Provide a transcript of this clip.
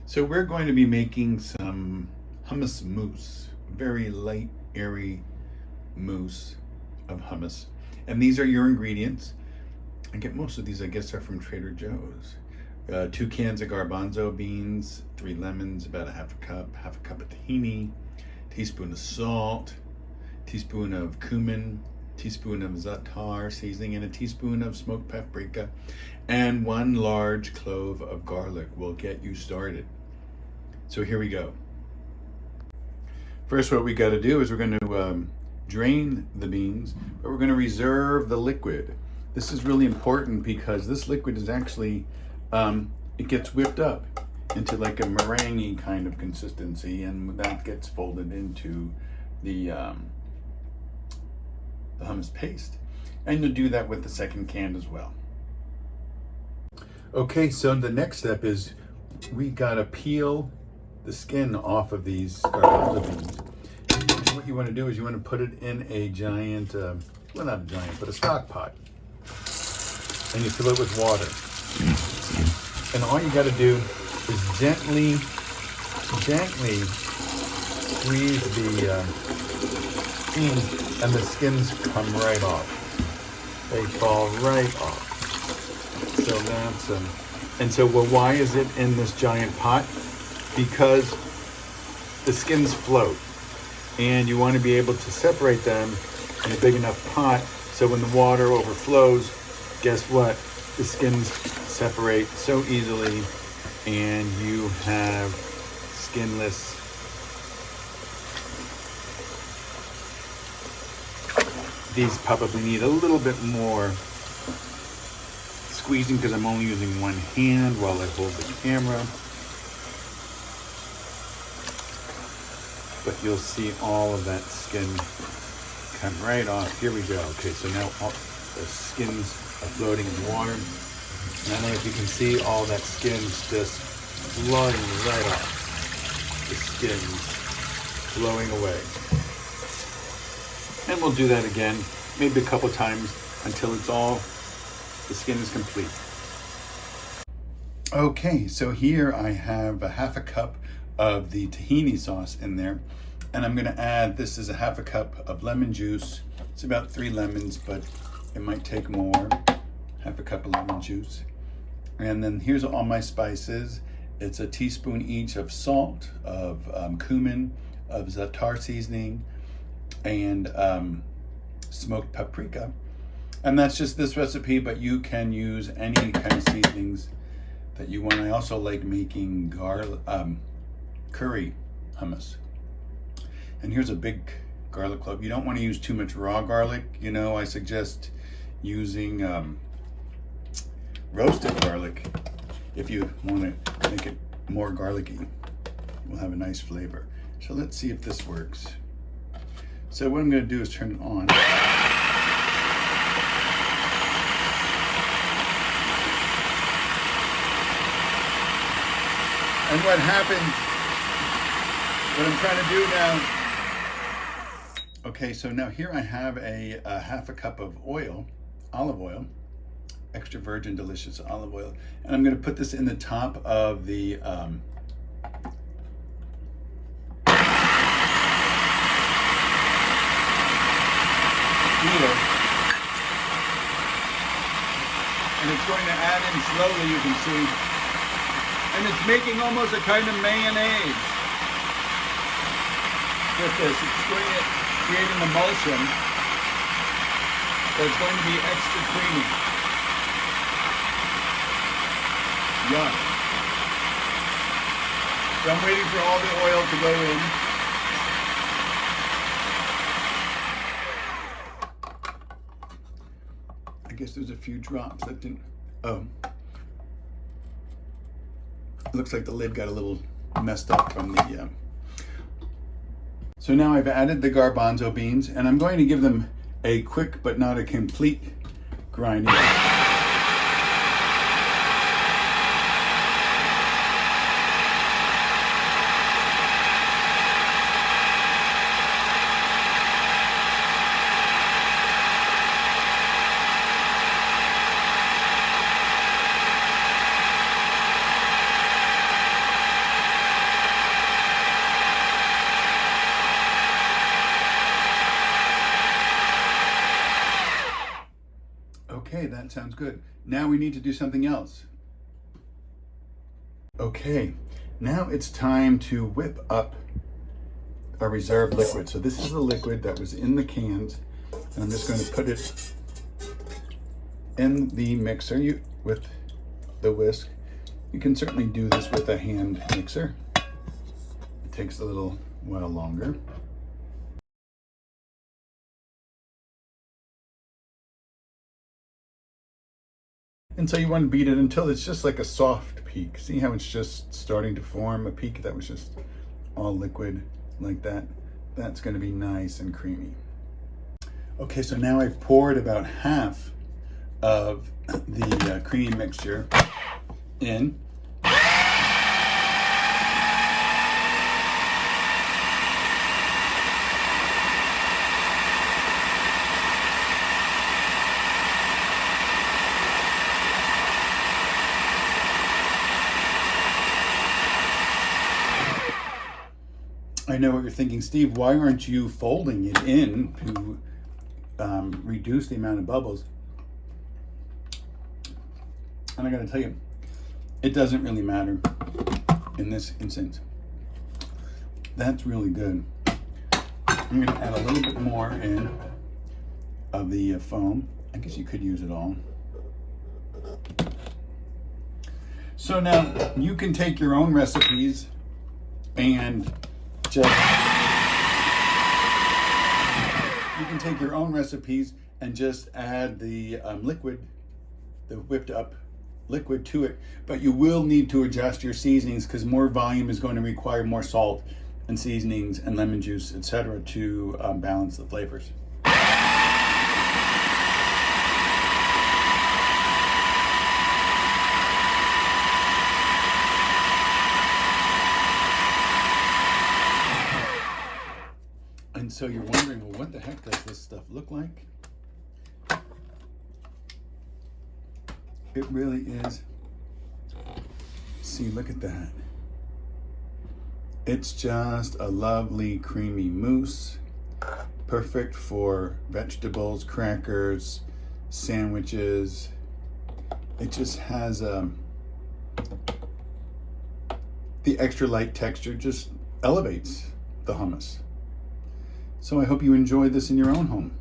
So we're going to be making some hummus mousse, very light, airy mousse of hummus. And these are your ingredients. I get most of these, I guess, are from Trader Joe's. 2 cans of garbanzo beans, 3 lemons, about a half a cup of tahini, teaspoon of salt, teaspoon of cumin, teaspoon of za'atar seasoning, and a teaspoon of smoked paprika, and 1 large clove of garlic will get you started. So here we go. First, what we got to do is we're going to drain the beans, but we're going to reserve the liquid. This is really important because this liquid is actually, it gets whipped up into like a meringue kind of consistency, and that gets folded into the hummus paste. And you'll do that with the second can as well. Okay, so the next step is we gotta peel the skin off of these garbanzo beans. And what you want to do is you want to put it in a giant, well, not a giant, but a stock pot. And you fill it with water. And all you got to do is gently squeeze the beans, and the skins come right off. They fall right off. So that's and so, well, why is it in this giant pot? Because the skins float, and you want to be able to separate them in a big enough pot so when the water overflows, guess what? The skins separate so easily, and you have skinless these probably need a little bit more squeezing because I'm only using one hand while I hold the camera. But you'll see all of that skin come right off. Here we go. Okay, so now all the skins are floating in the water. And I don't know if you can see all that skin's just flowing right off. The skin's flowing away. And we'll do that again, maybe a couple times until it's all, the skin is complete. Okay, so here I have a half a cup of the tahini sauce in there, and I'm going to add, this is a half a cup of lemon juice. It's about 3 lemons, but it might take more. Half a cup of lemon juice. And then here's all my spices. It's a teaspoon each of salt, of cumin, of za'atar seasoning, and smoked paprika. And that's just this recipe, but you can use any kind of seasonings that you want. I also like making curry hummus. And here's a big garlic clove. You don't want to use too much raw garlic. You know, I suggest using roasted garlic if you want to make it more garlicky. We'll have a nice flavor. So let's see if this works. So what I'm going to do is turn it on. And what happened, what I'm trying to do now, okay, so now here I have a half a cup of oil, olive oil, extra virgin delicious olive oil, and I'm going to put this in the top of the heater, and it's going to add in slowly, you can see. And it's making almost a kind of mayonnaise with this. It's going to create an emulsion that's going to be extra creamy. Yum. So I'm waiting for all the oil to go in. I guess there's a few drops that didn't, oh. It looks like the lid got a little messed up from the, So now I've added the garbanzo beans, and I'm going to give them a quick but not a complete grinding. that sounds good. Now we need to do something else. Okay, now it's time to whip up our reserve liquid. So this is the liquid that was in the cans, and I'm just going to put it in the mixer with the whisk. You can certainly do this with a hand mixer. It takes a little while longer. And so you want to beat it until it's just like a soft peak. See how it's just starting to form a peak that was just all liquid like that? That's going to be nice and creamy. Okay, so now I've poured about half of the cream mixture in. I know what you're thinking, Steve, why aren't you folding it in to reduce the amount of bubbles? And I gotta tell you, it doesn't really matter in this instance. That's really good. I'm gonna add a little bit more in of the foam. I guess you could use it all. So now you can take your own recipes and just, you can take your own recipes and just add the liquid, the whipped up liquid to it, but you will need to adjust your seasonings because more volume is going to require more salt and seasonings and lemon juice, etc., to balance the flavors. And so you're wondering, well, what the heck does this stuff look like? It really is. See, look at that. It's just a lovely creamy mousse, perfect for vegetables, crackers, sandwiches. It just has the extra light texture just elevates the hummus. So I hope you enjoy this in your own home.